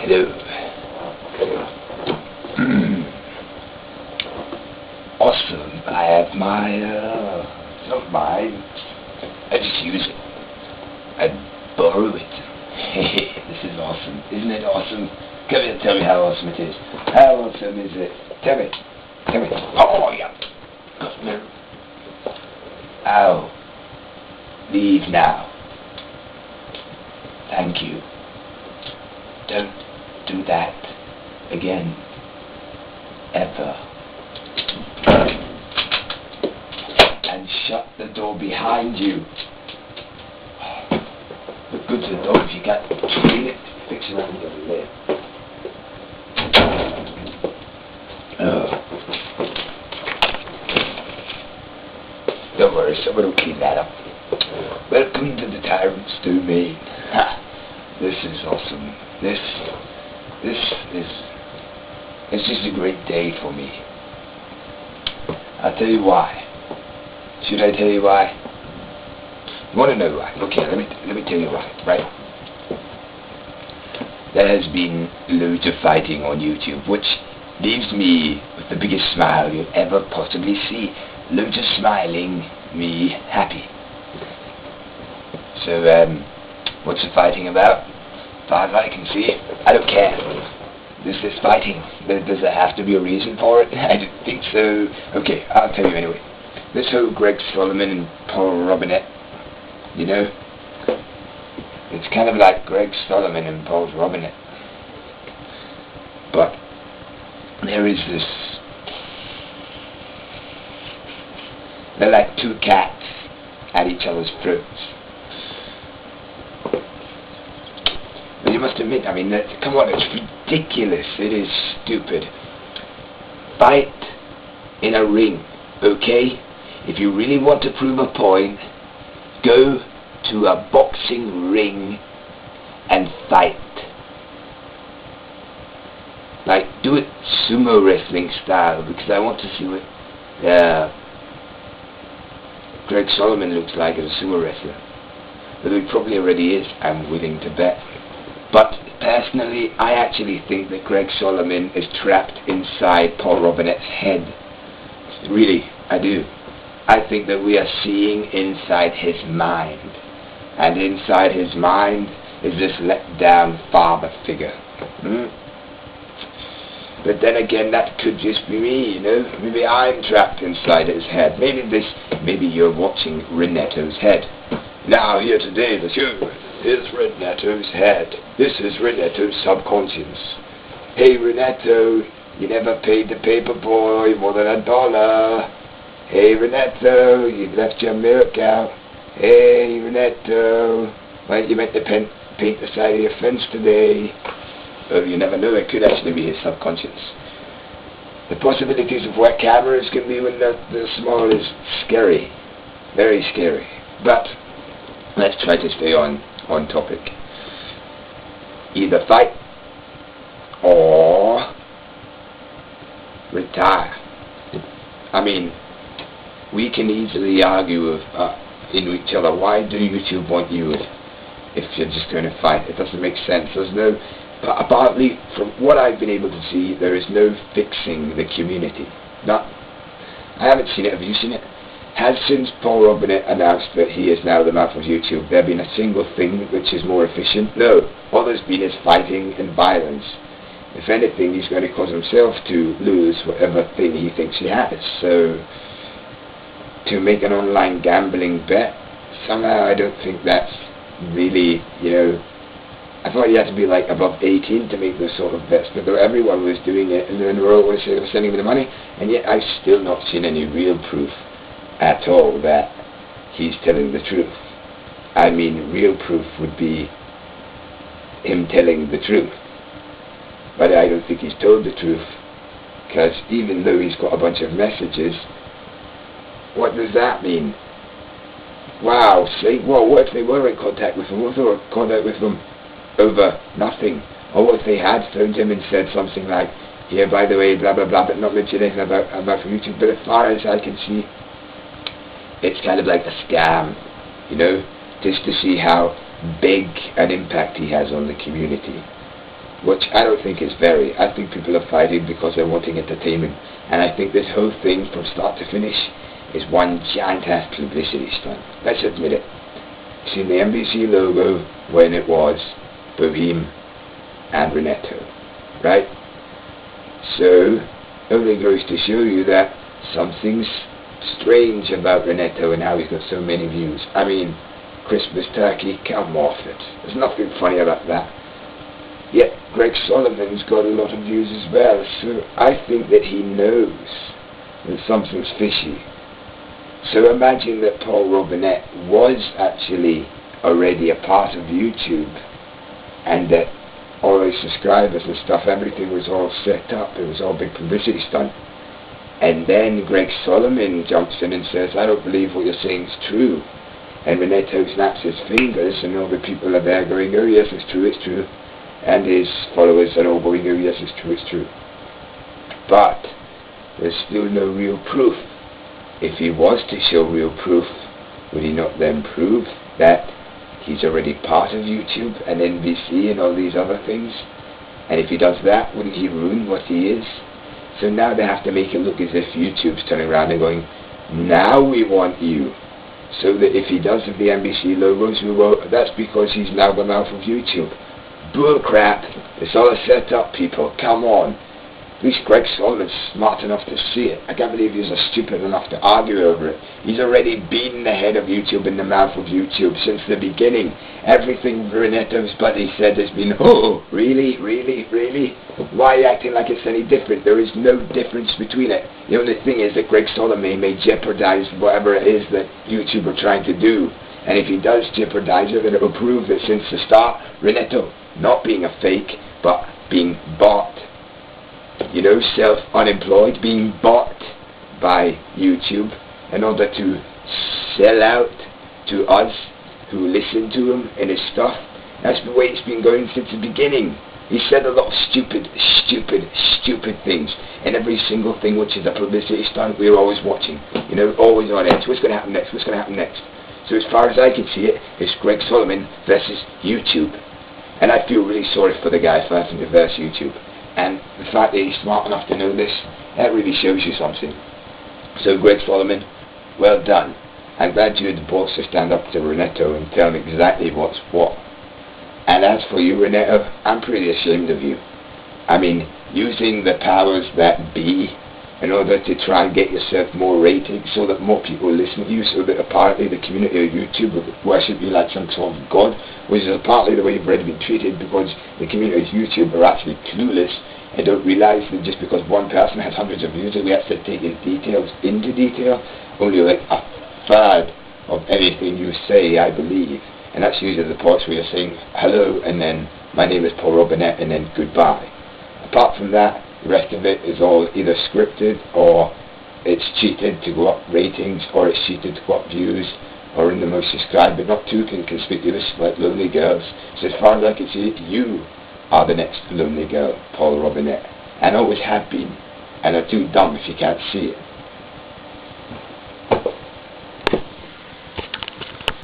Hello. Awesome. I have my, it's not mine. I just use it. I borrow it. This is awesome. Isn't it awesome? Come here, tell me how awesome it is. How awesome is it? Tell me. Tell me. Oh, yeah. Customer. Ow. Leave now. Thank you. Don't do that again. Ever. And shut the door behind you. Look good to the door if you can't clean it. Fix it around the other way. Don't worry, someone will clean that up. Welcome to the Tyrant's domain. This is awesome. It's just a great day for me. I'll tell you why. Should I tell you why? You want to know why? Okay, let me tell you why, right? There has been loads of fighting on YouTube, which leaves me with the biggest smile you'll ever possibly see. Loads of smiling, me happy. So, what's the fighting about? As far as I can see, I don't care. This is fighting. Does there have to be a reason for it? I don't think so. Okay, I'll tell you anyway. This whole Greg Soloman and Paul Robinette, you know, it's kind of like Greg Soloman and Paul Robinette. But there is this, they're like two cats at each other's throats. But you must admit, I mean, come on, it's ridiculous. It is stupid. Fight in a ring, okay? If you really want to prove a point, go to a boxing ring and fight. Like, do it sumo wrestling style, because I want to see what Greg Soloman looks like as a sumo wrestler. Though he probably already is, I'm willing to bet. But personally, I actually think that Greg Soloman is trapped inside Paul Robinette's head. Really, I do. I think that we are seeing inside his mind. And inside his mind is this let down father figure. But then again, that could just be me, you know. Maybe I'm trapped inside his head. Maybe you're watching Renetto's head. Now, here today, the show. Here's Renetto's head. This is Renetto's subconscious. Hey, Renetto, you never paid the paper boy more than $1. Hey, Renetto, you left your milk out. Hey, Renetto, why didn't you make the paint the side of your fence today? Oh, you never know, it could actually be his subconscious. The possibilities of what cameras can be when they're small is scary. Very scary. But let's try to stay on topic. Either fight or retire. I mean, we can easily argue in each other. Why do YouTube want you if you're just going to fight? It doesn't make sense. There's no, apparently from what I've been able to see, there is no fixing the community. I haven't seen it. Have you seen it? Has since Paul Robinette announced that he is now the mouth of YouTube, there been a single thing which is more efficient? No. All there's been is fighting and violence. If anything, he's going to cause himself to lose whatever thing he thinks he has. So, to make an online gambling bet, somehow I don't think that's really, you know, I thought you had to be like above 18 to make those sort of bets, but though everyone was doing it, and then they were always sending me the money, and yet I've still not seen any real proof at all that he's telling the truth. I mean, real proof would be him telling the truth. But I don't think he's told the truth, because even though he's got a bunch of messages, what does that mean? Wow, see, well, what if they were in contact with him? What if they were in contact with him over nothing? Or what if they had phoned him and said something like, yeah, by the way, blah, blah, blah, but not mention anything about YouTube. But as far as I can see, it's kind of like a scam, you know, just to see how big an impact he has on the community. which I don't think is very. I think people are fighting because they're wanting entertainment, and I think this whole thing from start to finish is one giant-ass publicity stunt. Let's admit it. Seen the NBC logo when it was Boheme and Renetto, right? So, only goes to show you that something's strange about Renetto and how he's got so many views. I mean, Christmas turkey, come off it. There's nothing funny about that. Yet, Greg Soloman's got a lot of views as well, so I think that he knows that something's fishy. So imagine that Paul Robinette was actually already a part of YouTube, and that all his subscribers and stuff, everything was all set up, it was all big publicity stunt. And then Greg Soloman jumps in and says, I don't believe what you're saying is true. And Renetto snaps his fingers, and all the people are there going, oh yes, it's true, it's true. And his followers are all going, oh yes, it's true, it's true. But there's still no real proof. If he was to show real proof, would he not then prove that he's already part of YouTube and NBC and all these other things? And if he does that, wouldn't he ruin what he is? So now they have to make it look as if YouTube's turning around and going, now we want you. So that if he does have the NBC logos, well, that's because he's now the mouth of YouTube. Bull crap. It's all a set up, people. Come on. At least Greg Soloman's smart enough to see it. I can't believe he's stupid enough to argue over it. He's already beaten the head of YouTube in the mouth of YouTube since the beginning. Everything Renetto's buddy said has been, oh, really, really, really? Why are you acting like it's any different? There is no difference between it. The only thing is that Greg Soloman may jeopardize whatever it is that YouTube are trying to do. And if he does jeopardize it, then it will prove that since the start, Renetto, not being a fake, but being bought, you know, self-unemployed, being bought by YouTube in order to sell out to us who listen to him and his stuff. That's the way it's been going since the beginning. He said a lot of stupid things, and every single thing which is a publicity stunt, we're always watching, you know, always on edge. What's going to happen next? What's going to happen next? So as far as I can see it, it's Greg Soloman versus YouTube. And I feel really sorry for the guy for having to verse YouTube. And the fact that he's smart enough to know this, that really shows you something. So Greg Soloman, well done. I'm glad you had the balls to stand up to Renetto and tell him exactly what's what. And as for you, Renetto, I'm pretty ashamed of you. I mean, using the powers that be in order to try and get yourself more ratings so that more people listen to you, so that apparently the community of YouTube would worship you like some sort of god, which is partly the way you've already been treated, because the community of YouTube are actually clueless and don't realize that just because one person has hundreds of views, that we have to take his details into detail. Only like a third of anything you say, I believe. And that's usually the parts where you're saying hello and then my name is Paul Robinette and then goodbye. Apart from that, the rest of it is all either scripted or it's cheated to go up ratings, or it's cheated to go up views, or in the most subscribed but not too conspicuous like Lonely Girls. So as far as I can see it, you are the next Lonely Girl, Paul Robinette, and always have been, and are too dumb if you can't see it.